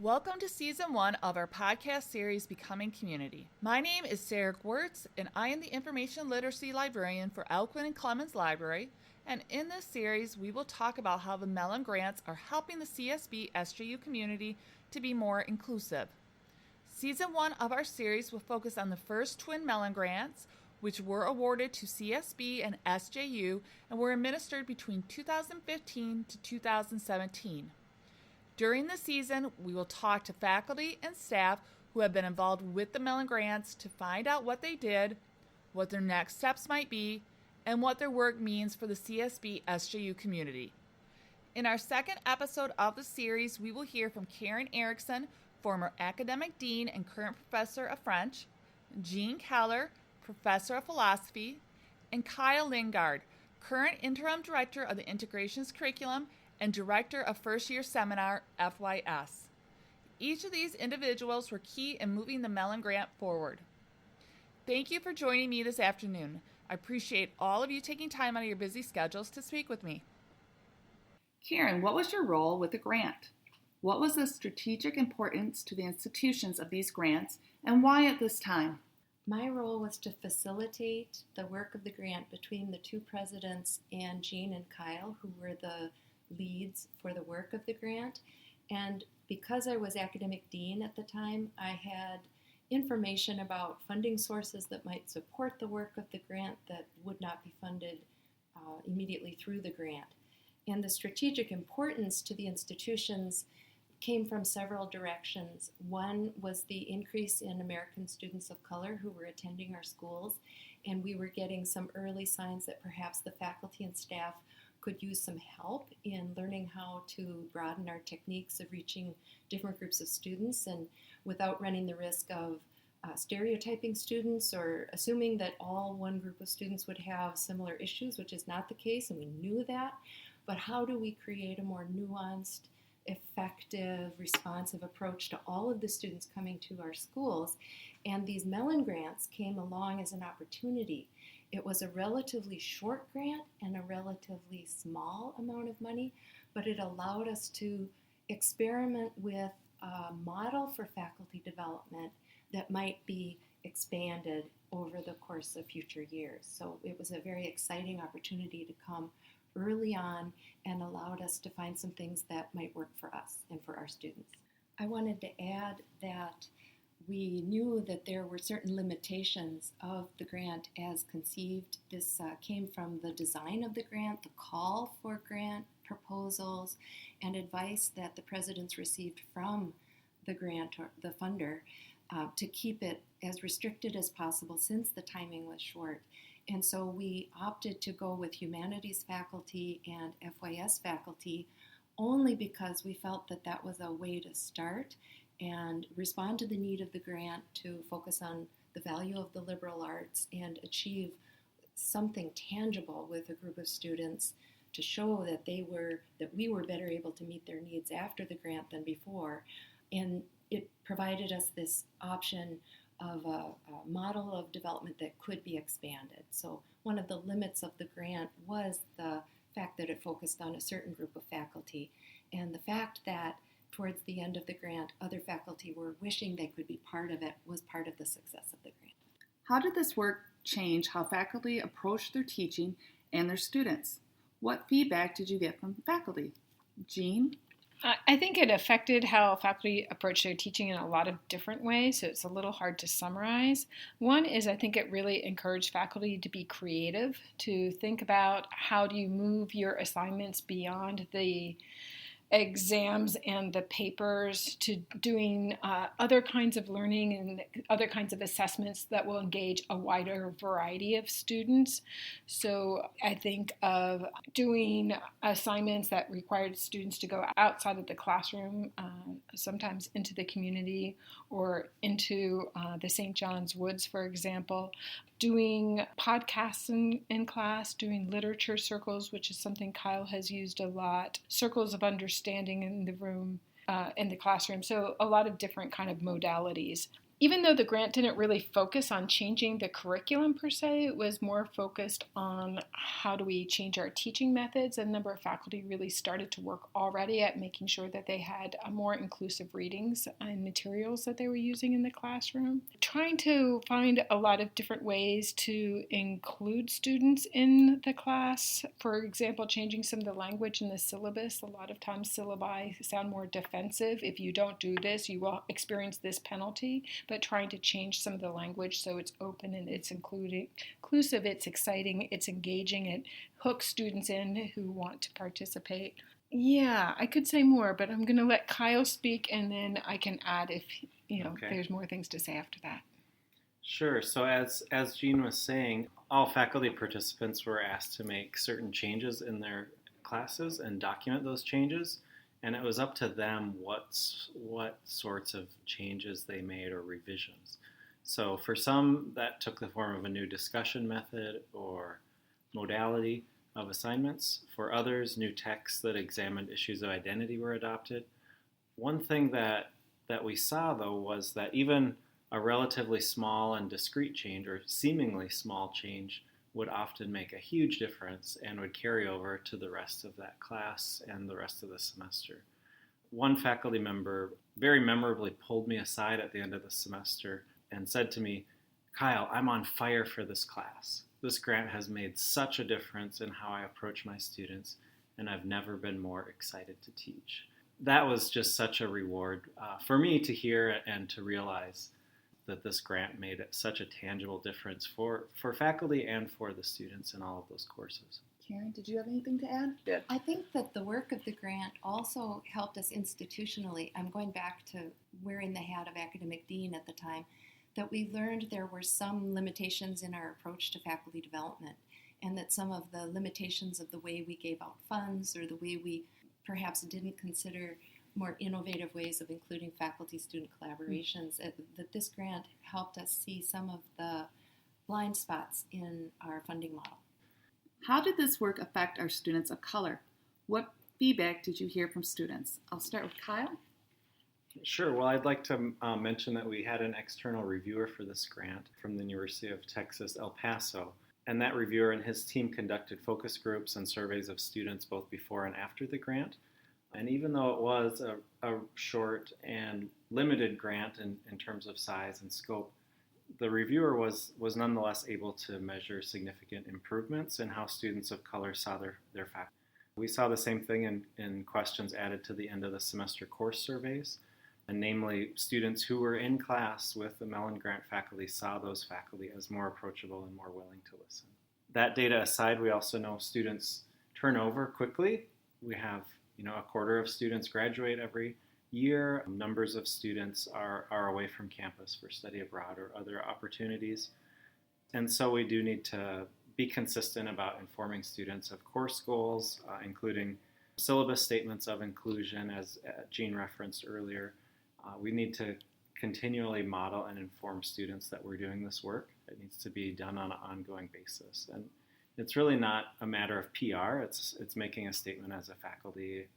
Welcome to Season 1 of our podcast series, Becoming Community. My name is Sarah Gwertz, and I am the Information Literacy Librarian for Alcuin and Clemens Library. And in this series, we will talk about how the Mellon Grants are helping the CSB SJU community to be more inclusive. Season 1 of our series will focus on the first twin Mellon Grants, which were awarded to CSB and SJU and were administered between 2015 to 2017. During the season, we will talk to faculty and staff who have been involved with the Mellon Grants to find out what they did, what their next steps might be, and what their work means for the CSB SJU community. In our second episode of the series, we will hear from Karen Erickson, former academic dean and current professor of French, Jean Keller, professor of philosophy, and Kyle Lingard, current interim director of the Integrations Curriculum and director of First Year Seminar, FYS. Each of these individuals were key in moving the Mellon Grant forward. Thank you for joining me this afternoon. I appreciate all of you taking time out of your busy schedules to speak with me. Karen, what was your role with the grant? What was the strategic importance to the institutions of these grants, and why at this time? My role was to facilitate the work of the grant between the two presidents and Jean and Kyle, who were the leads for the work of the grant. And because I was academic dean at the time, I had information about funding sources that might support the work of the grant that would not be funded immediately through the grant. And the strategic importance to the institutions came from several directions. One was the increase in American students of color who were attending our schools, and we were getting some early signs that perhaps the faculty and staff could use some help in learning how to broaden our techniques of reaching different groups of students and without running the risk of stereotyping students or assuming that all one group of students would have similar issues, which is not the case, and we knew that. But how do we create a more nuanced, effective, responsive approach to all of the students coming to our schools? And these Mellon Grants came along as an opportunity. It was a relatively short grant and a relatively small amount of money, but it allowed us to experiment with a model for faculty development that might be expanded over the course of future years. So it was a very exciting opportunity to come early on and allowed us to find some things that might work for us and for our students. I wanted to add that we knew that there were certain limitations of the grant as conceived. This came from the design of the grant, the call for grant proposals, and advice that the presidents received from the grant or the funder to keep it as restricted as possible since the timing was short. And so we opted to go with humanities faculty and FYS faculty only because we felt that that was a way to start and respond to the need of the grant to focus on the value of the liberal arts and achieve something tangible with a group of students to show that we were better able to meet their needs after the grant than before. And it provided us this option of a model of development that could be expanded. So one of the limits of the grant was the fact that it focused on a certain group of faculty, and the fact that towards the end of the grant, other faculty were wishing they could be part of it was part of the success of the grant. How did this work change how faculty approached their teaching and their students? What feedback did you get from faculty? Jean? I think it affected how faculty approach their teaching in a lot of different ways, so it's a little hard to summarize. One is I think it really encouraged faculty to be creative, to think about how do you move your assignments beyond the exams and the papers to doing other kinds of learning and other kinds of assessments that will engage a wider variety of students. So I think of doing assignments that required students to go outside of the classroom, sometimes into the community or into the St. John's Woods, for example. Doing podcasts in class, doing literature circles, which is something Kyle has used a lot, circles of understanding in the room, in the classroom. So a lot of different kind of modalities. Even though the grant didn't really focus on changing the curriculum per se, it was more focused on how do we change our teaching methods. A number of faculty really started to work already at making sure that they had more inclusive readings and materials that they were using in the classroom. Trying to find a lot of different ways to include students in the class. For example, changing some of the language in the syllabus. A lot of times syllabi sound more defensive. If you don't do this, you will experience this penalty. But trying to change some of the language so it's open and it's inclusive, it's exciting, it's engaging, it hooks students in who want to participate. Yeah, I could say more, but I'm going to let Kyle speak, and then I can add if there's more things to say after that. Sure. So as Jean was saying, all faculty participants were asked to make certain changes in their classes and document those changes. And it was up to them what sorts of changes they made or revisions. So for some, that took the form of a new discussion method or modality of assignments. For others, new texts that examined issues of identity were adopted. One thing that we saw, though, was that even a relatively small and discrete change, or seemingly small change, would often make a huge difference and would carry over to the rest of that class and the rest of the semester. One faculty member very memorably pulled me aside at the end of the semester and said to me, "Kyle, I'm on fire for this class. This grant has made such a difference in how I approach my students, and I've never been more excited to teach." That was just such a reward for me to hear and to realize that this grant made such a tangible difference for faculty and for the students in all of those courses. Karen, did you have anything to add? Yeah. I think that the work of the grant also helped us institutionally. I'm going back to wearing the hat of academic dean at the time, that we learned there were some limitations in our approach to faculty development, and that some of the limitations of the way we gave out funds or the way we perhaps didn't consider more innovative ways of including faculty-student collaborations, that this grant helped us see some of the blind spots in our funding model. How did this work affect our students of color? What feedback did you hear from students? I'll start with Kyle. Sure. Well, I'd like to mention that we had an external reviewer for this grant from the University of Texas, El Paso. And that reviewer and his team conducted focus groups and surveys of students both before and after the grant. And even though it was a short and limited grant in terms of size and scope, the reviewer was nonetheless able to measure significant improvements in how students of color saw their faculty. We saw the same thing in questions added to the end of the semester course surveys, and namely students who were in class with the Mellon Grant faculty saw those faculty as more approachable and more willing to listen. That data aside, we also know students turn over quickly. We have a quarter of students graduate every year. Numbers of students are away from campus for study abroad or other opportunities. And so we do need to be consistent about informing students of course goals, including syllabus statements of inclusion, as Jean referenced earlier. We need to continually model and inform students that we're doing this work. It needs to be done on an ongoing basis. And it's really not a matter of PR. It's making a statement as a faculty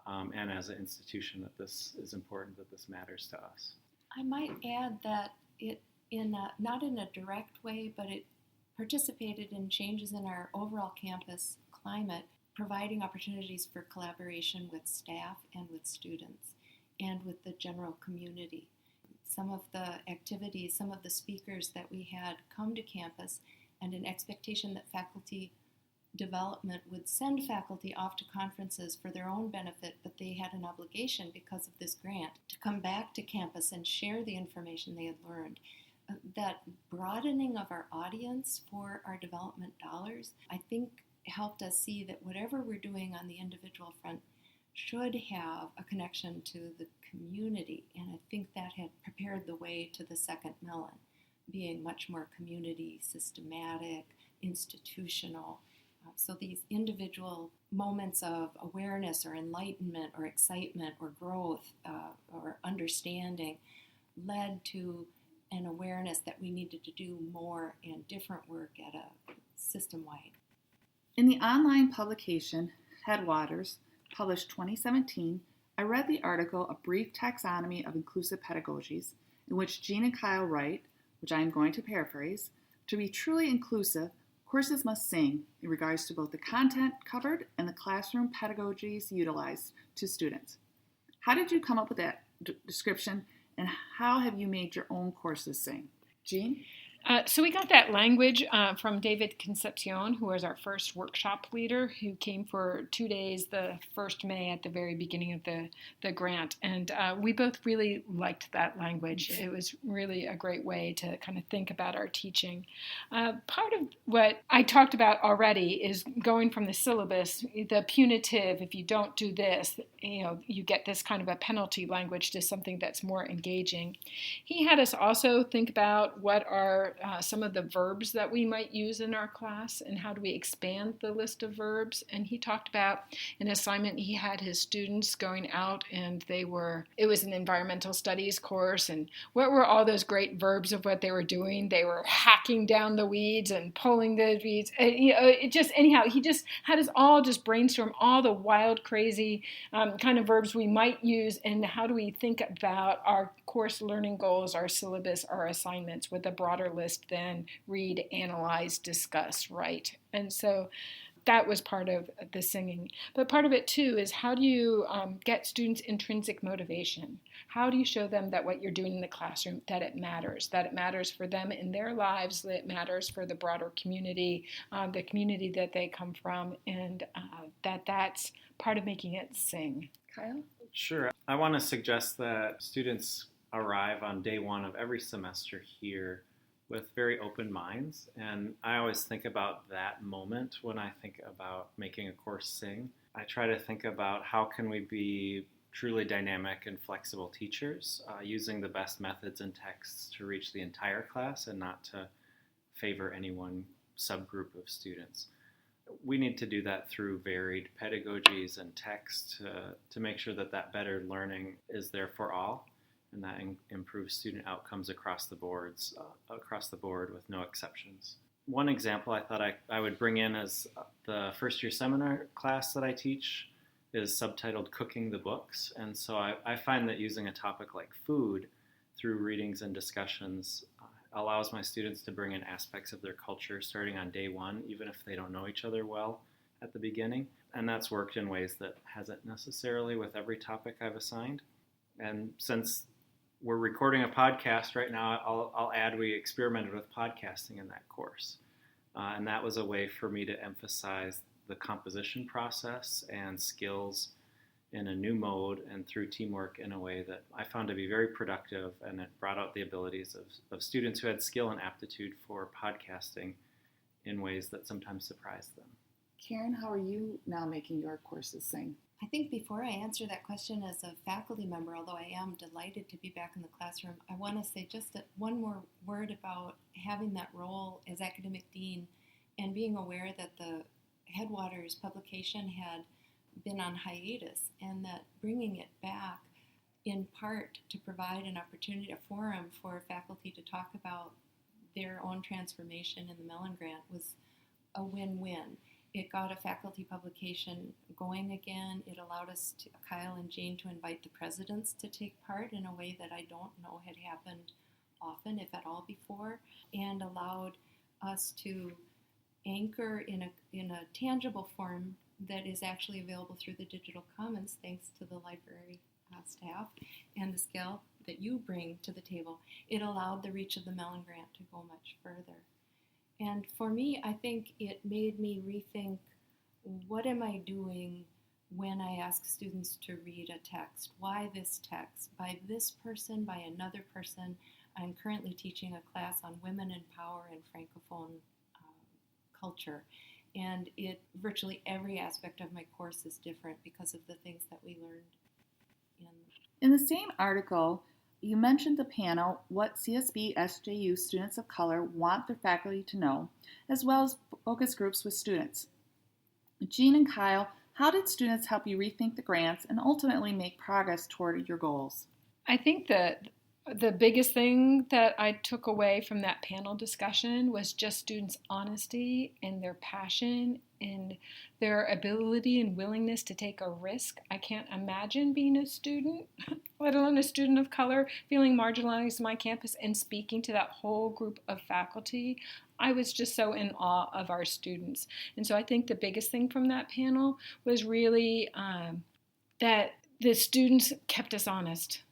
and as an institution that this is important, that this matters to us. I might add that it, not in a direct way, but it participated in changes in our overall campus climate, providing opportunities for collaboration with staff and with students and with the general community. Some of the activities, some of the speakers that we had come to campus, and an expectation that faculty development would send faculty off to conferences for their own benefit, but they had an obligation because of this grant to come back to campus and share the information they had learned. That broadening of our audience for our development dollars, I think, helped us see that whatever we're doing on the individual front should have a connection to the community, and I think that had prepared the way to the second Mellon, being much more community, systematic, institutional. So these individual moments of awareness or enlightenment or excitement or growth or understanding led to an awareness that we needed to do more and different work at a system-wide. In the online publication, Headwaters, published 2017, I read the article, A Brief Taxonomy of Inclusive Pedagogies, in which Jean and Kyle write, which I am going to paraphrase, to be truly inclusive, courses must sing in regards to both the content covered and the classroom pedagogies utilized to students. How did you come up with that description, and how have you made your own courses sing? Jean? So we got that language from David Concepcion, who was our first workshop leader, who came for 2 days, the 1st May at the very beginning of the grant. And we both really liked that language. It was really a great way to kind of think about our teaching. Part of what I talked about already is going from the syllabus, the punitive, if you don't do this, you get this kind of a penalty language, to something that's more engaging. He had us also think about what are some of the verbs that we might use in our class, and how do we expand the list of verbs. And he talked about an assignment he had his students going out, and it was an environmental studies course, and what were all those great verbs of what they were doing? They were hacking down the weeds and pulling the weeds. He just had us all just brainstorm all the wild, crazy kind of verbs we might use, and how do we think about our course learning goals, our syllabus, our assignments with a broader list than read, analyze, discuss, write. And so that was part of the singing. But part of it too is, how do you get students intrinsic motivation? How do you show them that what you're doing in the classroom, that it matters for them in their lives, that it matters for the broader community, the community that they come from, and that's part of making it sing. Kyle? Sure. I want to suggest that students arrive on day 1 of every semester here with very open minds. And I always think about that moment when I think about making a course sing. I try to think about how can we be truly dynamic and flexible teachers, using the best methods and texts to reach the entire class and not to favor any one subgroup of students. We need to do that through varied pedagogies and text to make sure that better learning is there for all, and that improves student outcomes across the board with no exceptions. One example I thought I would bring in as the first year seminar class that I teach is subtitled Cooking the Books. And so I find that using a topic like food through readings and discussions allows my students to bring in aspects of their culture starting on day 1, even if they don't know each other well at the beginning. And that's worked in ways that hasn't necessarily with every topic I've assigned. And since we're recording a podcast right now, I'll add we experimented with podcasting in that course. And that was a way for me to emphasize the composition process and skills in a new mode and through teamwork in a way that I found to be very productive, and it brought out the abilities of students who had skill and aptitude for podcasting in ways that sometimes surprised them. Karen, how are you now making your courses sing? I think before I answer that question as a faculty member, although I am delighted to be back in the classroom, I want to say just one more word about having that role as academic dean and being aware that the Headwaters publication had been on hiatus, and that bringing it back in part to provide an opportunity, a forum for faculty to talk about their own transformation in the Mellon Grant was a win-win. It got a faculty publication going again. It allowed us, Kyle and Jean, to invite the presidents to take part in a way that I don't know had happened often, if at all, before, and allowed us to anchor in a tangible form that is actually available through the Digital Commons, thanks to the library staff and the skill that you bring to the table. It allowed the reach of the Mellon Grant to go much further. And for me, I think it made me rethink, what am I doing when I ask students to read a text? Why this text? By this person, by another person? I'm currently teaching a class on women in power and Francophone culture. And virtually every aspect of my course is different because of the things that we learned. In the same article, you mentioned the panel, What CSB SJU Students of Color Want Their Faculty to Know, as well as focus groups with students. Jean and Kyle, how did students help you rethink the grants and ultimately make progress toward your goals? I think that The biggest thing that I took away from that panel discussion was just students' honesty and their passion and their ability and willingness to take a risk. I can't imagine being a student, let alone a student of color, feeling marginalized on my campus and speaking to that whole group of faculty. I was just so in awe of our students. And so I think the biggest thing from that panel was really that the students kept us honest,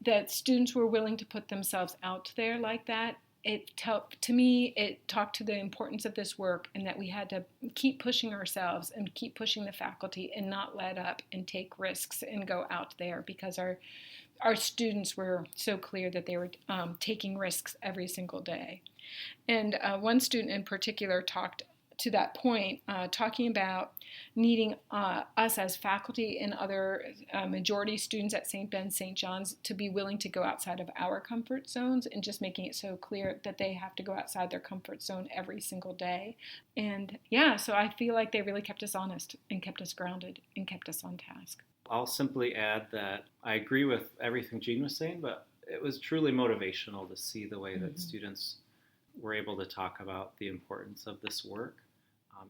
that students were willing to put themselves out there like that. To me, it talked to the importance of this work and that we had to keep pushing ourselves and keep pushing the faculty and not let up and take risks and go out there, because our students were so clear that they were taking risks every single day. And one student in particular talked to that point, talking about needing us as faculty and other majority students at St. Ben's, St. John's to be willing to go outside of our comfort zones, and just making it so clear that they have to go outside their comfort zone every single day. And yeah, so I feel like they really kept us honest and kept us grounded and kept us on task. I'll simply add that I agree with everything Jean was saying, but it was truly motivational to see the way that students were able to talk about the importance of this work.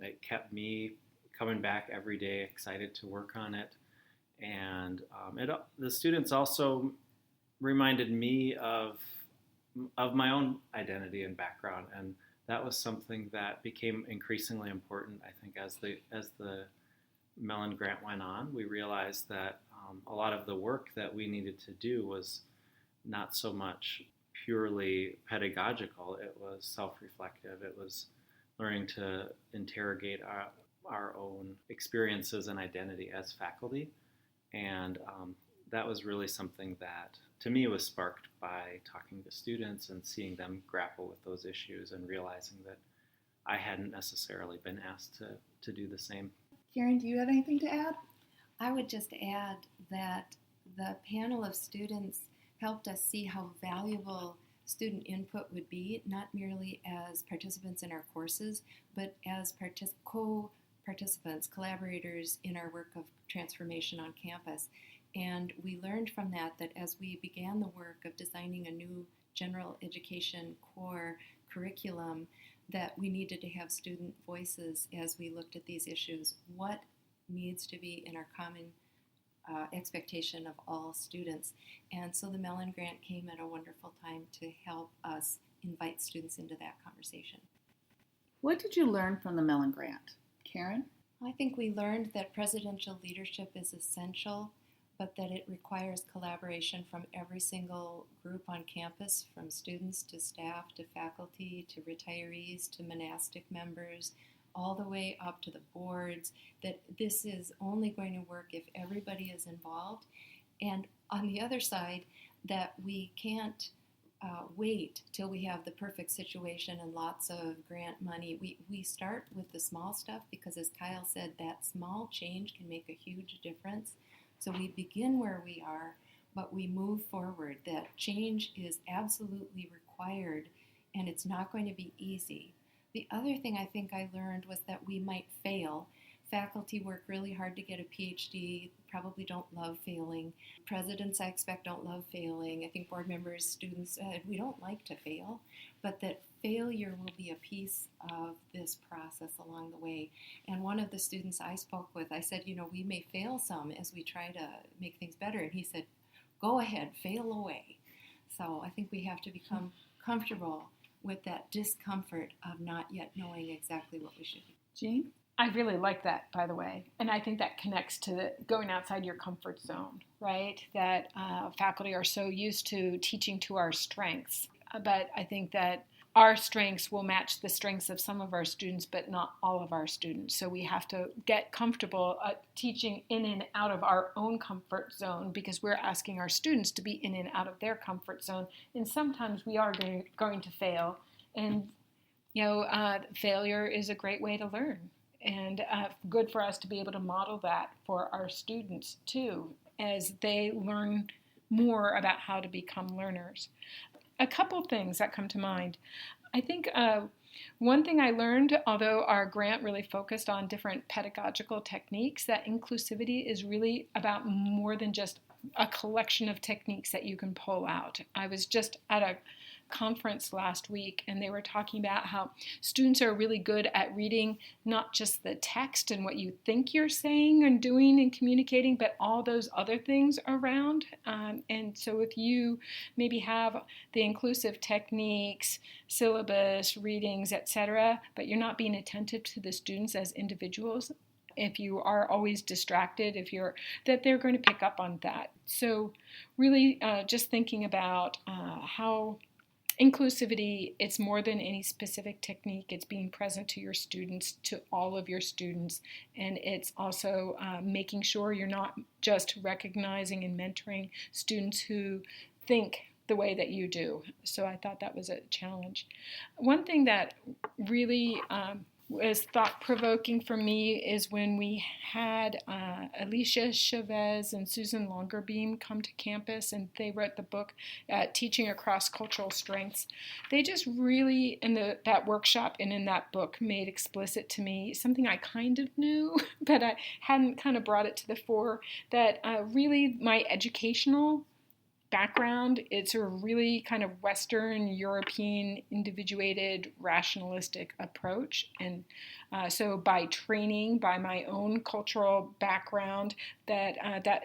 It kept me coming back every day, excited to work on it. And the students also reminded me of my own identity and background. And that was something that became increasingly important, I think, as the Mellon Grant went on. We realized that a lot of the work that we needed to do was not so much purely pedagogical. It was self-reflective. It was learning to interrogate our own experiences and identity as faculty. And that was really something that, to me, was sparked by talking to students and seeing them grapple with those issues and realizing that I hadn't necessarily been asked to do the same. Karen, do you have anything to add? I would just add that the panel of students helped us see how valuable student input would be, not merely as participants in our courses, but as co-participants, collaborators in our work of transformation on campus. And we learned from that as we began the work of designing a new general education core curriculum, that we needed to have student voices as we looked at these issues. What needs to be in our common expectation of all students? And so the Mellon Grant came at a wonderful time to help us invite students into that conversation. What did you learn from the Mellon Grant? Karen? I think we learned that presidential leadership is essential, but that it requires collaboration from every single group on campus, from students to staff to faculty to retirees to monastic members, all the way up to the boards, that this is only going to work if everybody is involved. And on the other side, that we can't wait till we have the perfect situation and lots of grant money. We start with the small stuff because, as Kyle said, that small change can make a huge difference. So we begin where we are, but we move forward. That change is absolutely required, and it's not going to be easy. The other thing I think I learned was that we might fail. Faculty work really hard to get a PhD, probably don't love failing. Presidents, I expect, don't love failing. I think board members, students, we don't like to fail, but that failure will be a piece of this process along the way. And one of the students I spoke with, I said, we may fail some as we try to make things better. And he said, go ahead, fail away. So I think we have to become comfortable with that discomfort of not yet knowing exactly what we should do. Jean? I really like that, by the way. And I think that connects to going outside your comfort zone, right? That faculty are so used to teaching to our strengths. But I think that our strengths will match the strengths of some of our students, but not all of our students. So we have to get comfortable teaching in and out of our own comfort zone, because we're asking our students to be in and out of their comfort zone. And sometimes we are going to fail. And, failure is a great way to learn. And good for us to be able to model that for our students, too, as they learn more about how to become learners. A couple things that come to mind. I think one thing I learned, although our grant really focused on different pedagogical techniques, that inclusivity is really about more than just a collection of techniques that you can pull out. I was just at a conference last week, and they were talking about how students are really good at reading not just the text and what you think you're saying and doing and communicating, but all those other things around. And so if you maybe have the inclusive techniques, syllabus, readings, etc., but you're not being attentive to the students as individuals, if you are always distracted, that they're going to pick up on that. So really just thinking about how inclusivity, it's more than any specific technique. It's being present to your students, to all of your students, and it's also making sure you're not just recognizing and mentoring students who think the way that you do. So I thought that was a challenge. One thing that really was thought-provoking for me is when we had Alicia Chavez and Susan Longerbeam come to campus, and they wrote the book Teaching Across Cultural Strengths. They just really, in that workshop and in that book, made explicit to me something I kind of knew, but I hadn't kind of brought it to the fore, that really my educational background, it's a really kind of Western European individuated rationalistic approach. And so by training, by my own cultural background, that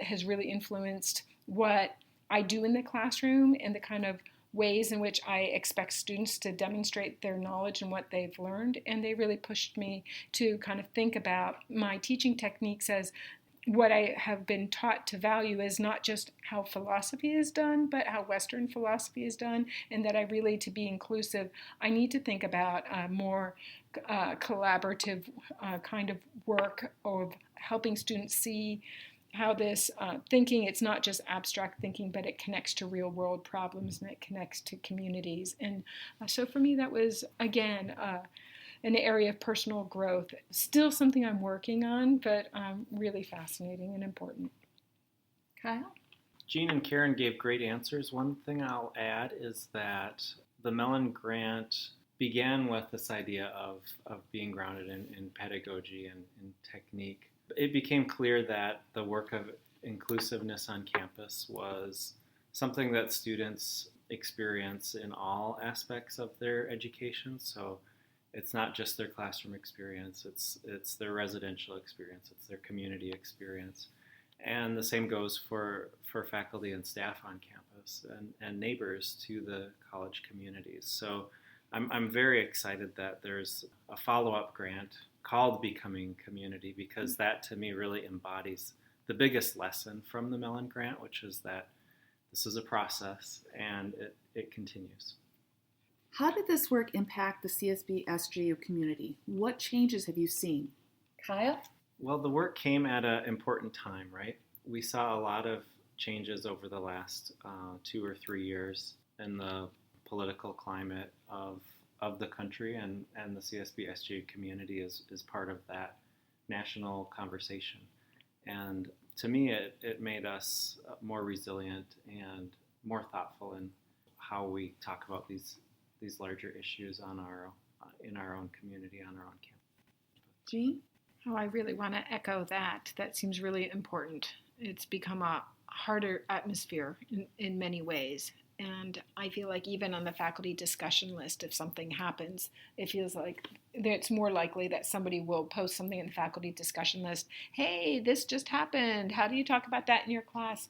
has really influenced what I do in the classroom and the kind of ways in which I expect students to demonstrate their knowledge and what they've learned. And they really pushed me to kind of think about my teaching techniques as what I have been taught to value is not just how philosophy is done, but how Western philosophy is done, and that I really, to be inclusive, I need to think about more collaborative kind of work of helping students see how this thinking, it's not just abstract thinking, but it connects to real world problems and it connects to communities. And so for me, that was, again, an area of personal growth. Still something I'm working on, but really fascinating and important. Kyle? Jean and Karen gave great answers. One thing I'll add is that the Mellon Grant began with this idea of being grounded in pedagogy and in technique. It became clear that the work of inclusiveness on campus was something that students experience in all aspects of their education. So it's not just their classroom experience, it's their residential experience, it's their community experience. And the same goes for faculty and staff on campus and neighbors to the college communities. So I'm very excited that there's a follow-up grant called Becoming Community, because that to me really embodies the biggest lesson from the Mellon Grant, which is that this is a process and it continues. How did this work impact the CSB SGU community? What changes have you seen? Kyle? Well, the work came at an important time, right? We saw a lot of changes over the last 2 or 3 years in the political climate of the country, and the CSB SGU community is part of that national conversation. And to me, it made us more resilient and more thoughtful in how we talk about these larger issues in our own community, on our own campus. Jean? Oh, I really want to echo that. That seems really important. It's become a harder atmosphere in many ways. And I feel like even on the faculty discussion list, if something happens, it feels like it's more likely that somebody will post something in the faculty discussion list. Hey, this just happened. How do you talk about that in your class?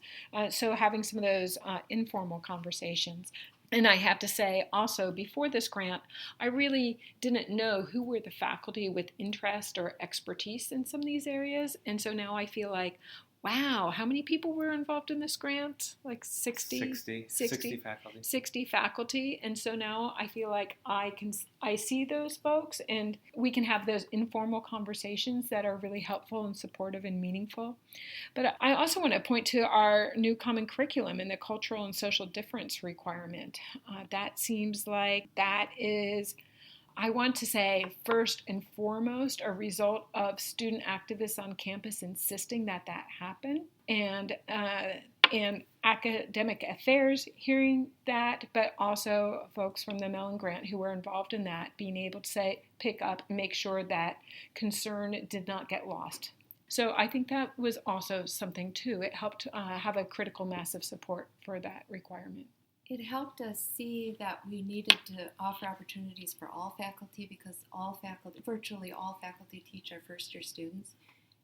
So having some of those informal conversations. And I have to say also, before this grant, I really didn't know who were the faculty with interest or expertise in some of these areas. And so now I feel like, wow, how many people were involved in this grant? Like 60 faculty. 60 faculty. And so now I feel like I see those folks, and we can have those informal conversations that are really helpful and supportive and meaningful. But I also want to point to our new common curriculum and the cultural and social difference requirement. That seems like that is, I want to say, first and foremost, a result of student activists on campus insisting that happen, and academic affairs hearing that, but also folks from the Mellon Grant who were involved in that being able to pick up and make sure that concern did not get lost. So I think that was also something too. It helped have a critical mass of support for that requirement. It helped us see that we needed to offer opportunities for all faculty because virtually all faculty teach our first year students.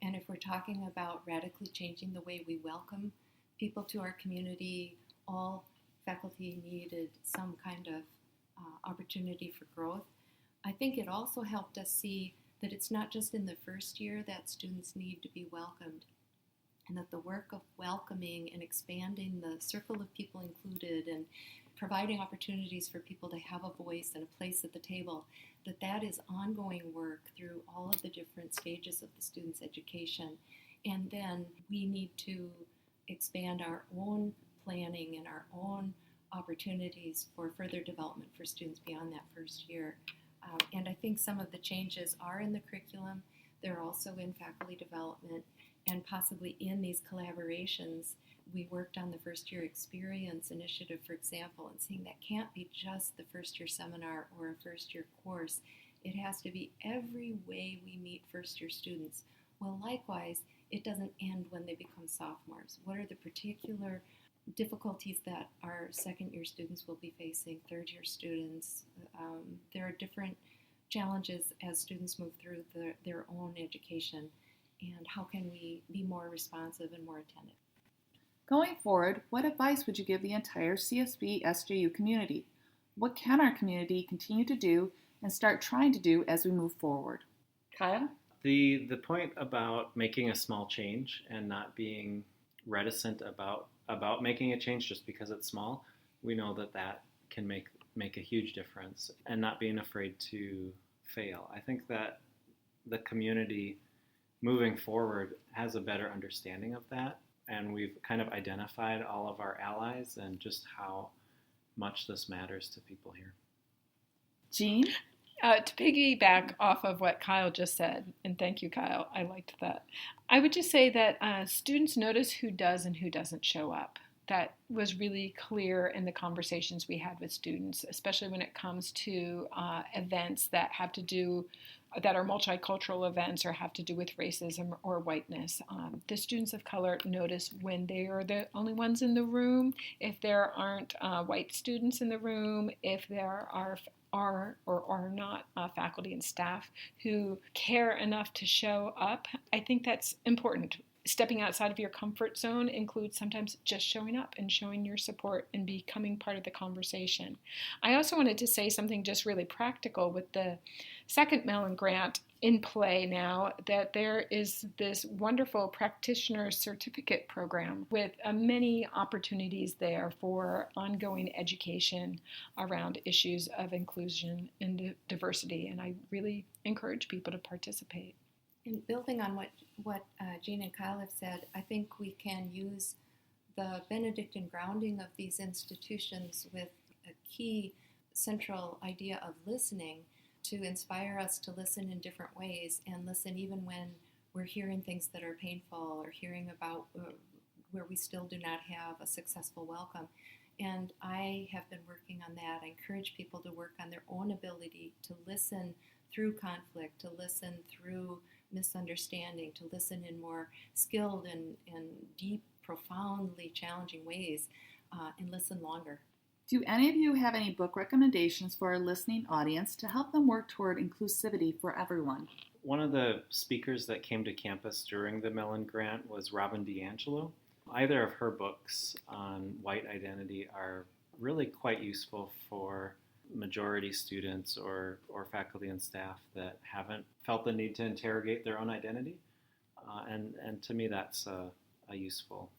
And if we're talking about radically changing the way we welcome people to our community, all faculty needed some kind of opportunity for growth. I think it also helped us see that it's not just in the first year that students need to be welcomed, and that the work of welcoming and expanding the circle of people included and providing opportunities for people to have a voice and a place at the table, that is ongoing work through all of the different stages of the student's education. And then we need to expand our own planning and our own opportunities for further development for students beyond that first year. And I think some of the changes are in the curriculum. They're also in faculty development and possibly in these collaborations. We worked on the first year experience initiative, for example, and saying that can't be just the first year seminar or a first year course. It has to be every way we meet first year students. Well, likewise, it doesn't end when they become sophomores. What are the particular difficulties that our second year students will be facing, third year students? There are different challenges as students move through their own education, and how can we be more responsive and more attentive? Going forward, what advice would you give the entire CSB SJU community? What can our community continue to do and start trying to do as we move forward? Kyle? The point about making a small change and not being reticent about making a change just because it's small, we know that can make a huge difference, and not being afraid to fail. I think that the community moving forward has a better understanding of that, and we've kind of identified all of our allies and just how much this matters to people here. Jean? To piggyback off of what Kyle just said, and thank you, Kyle, I liked that. I would just say that students notice who does and who doesn't show up. That was really clear in the conversations we had with students, especially when it comes to events that are multicultural events or have to do with racism or whiteness. The students of color notice when they are the only ones in the room, if there aren't white students in the room, if there are or are not faculty and staff who care enough to show up. I think that's important. Stepping outside of your comfort zone includes sometimes just showing up and showing your support and becoming part of the conversation. I also wanted to say something just really practical with the second Mellon grant in play now, that there is this wonderful practitioner certificate program with many opportunities there for ongoing education around issues of inclusion and diversity, and I really encourage people to participate. And building on what Jean and Kyle have said, I think we can use the Benedictine grounding of these institutions with a key central idea of listening to inspire us to listen in different ways, and listen even when we're hearing things that are painful or hearing about where we still do not have a successful welcome. And I have been working on that. I encourage people to work on their own ability to listen through conflict, to listen through misunderstanding, to listen in more skilled and deep, profoundly challenging ways, and listen longer. Do any of you have any book recommendations for our listening audience to help them work toward inclusivity for everyone? One of the speakers that came to campus during the Mellon Grant was Robin DiAngelo. Either of her books on white identity are really quite useful for majority students or faculty and staff that haven't felt the need to interrogate their own identity. And to me, that's a useful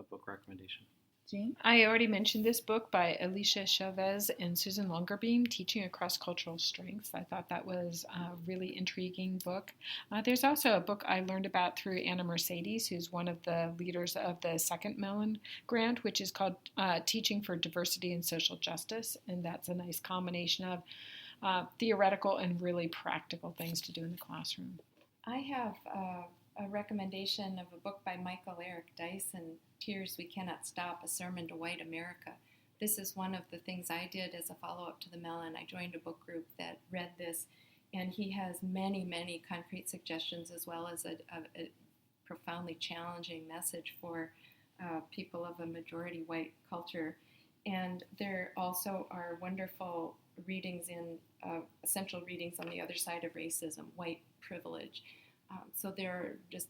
book recommendation. Jean? I already mentioned this book by Alicia Chavez and Susan Longerbeam, Teaching Across Cultural Strengths. I thought that was a really intriguing book. There's also a book I learned about through Anna Mercedes, who's one of the leaders of the second Mellon Grant, which is called Teaching for Diversity and Social Justice. And that's a nice combination of theoretical and really practical things to do in the classroom. I have a recommendation of a book by Michael Eric Dyson, Tears We Cannot Stop, A Sermon to White America. This is one of the things I did as a follow-up to the Mellon. I joined a book group that read this, and he has many, many concrete suggestions as well as a profoundly challenging message for people of a majority white culture. And there also are wonderful readings essential readings on the other side of racism, white privilege. So there are just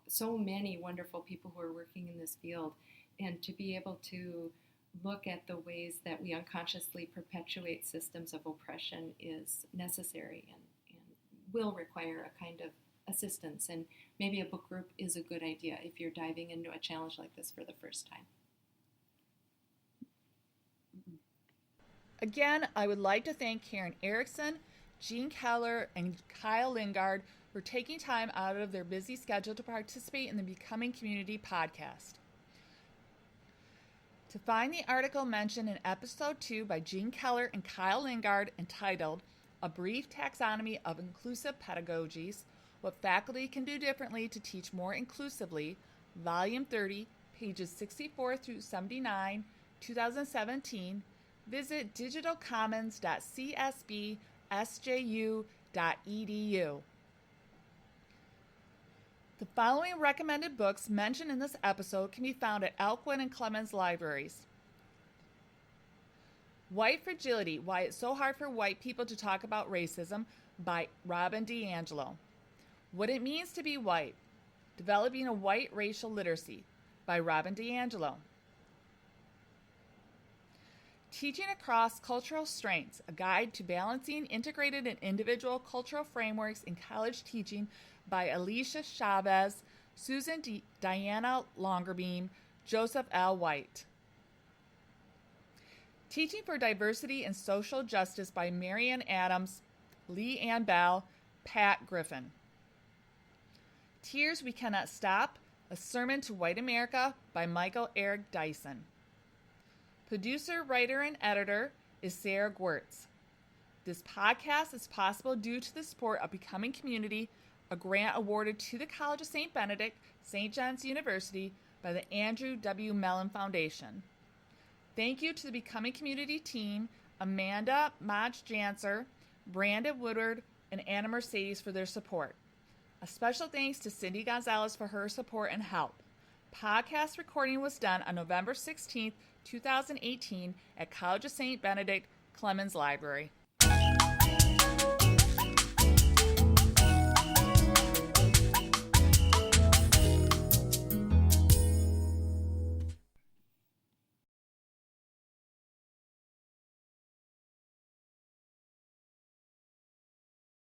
so many wonderful people who are working in this field, and to be able to look at the ways that we unconsciously perpetuate systems of oppression is necessary and will require a kind of assistance. And maybe a book group is a good idea if you're diving into a challenge like this for the first time. Again, I would like to thank Karen Erickson, Jean Keller, and Kyle Lingard for taking time out of their busy schedule to participate in the Becoming Community podcast. To find the article mentioned in episode 2 by Jean Keller and Kyle Lingard entitled A Brief Taxonomy of Inclusive Pedagogies, What Faculty Can Do Differently to Teach More Inclusively, Volume 30, pages 64 through 79, 2017, visit digitalcommons.csbsju.edu. The following recommended books mentioned in this episode can be found at Alcuin and Clemens libraries. White Fragility, Why It's So Hard for White People to Talk About Racism by Robin DiAngelo. What It Means to Be White, Developing a White Racial Literacy by Robin DiAngelo. Teaching Across Cultural Strengths, A Guide to Balancing Integrated and Individual Cultural Frameworks in College Teaching by Alicia Chavez, Susan Diana Longerbeam, Joseph L. White. Teaching for Diversity and Social Justice by Marianne Adams, Lee Ann Bell, Pat Griffin. Tears We Cannot Stop, A Sermon to White America by Michael Eric Dyson. Producer, writer, and editor is Sarah Gwertz. This podcast is possible due to the support of Becoming Community, a grant awarded to the College of St. Benedict, St. John's University by the Andrew W. Mellon Foundation. Thank you to the Becoming Community team, Amanda Maj-Janser, Brandon Woodward, and Anna Mercedes for their support. A special thanks to Cindy Gonzalez for her support and help. Podcast recording was done on November 16th, 2018 at College of St. Benedict, Clemens Library.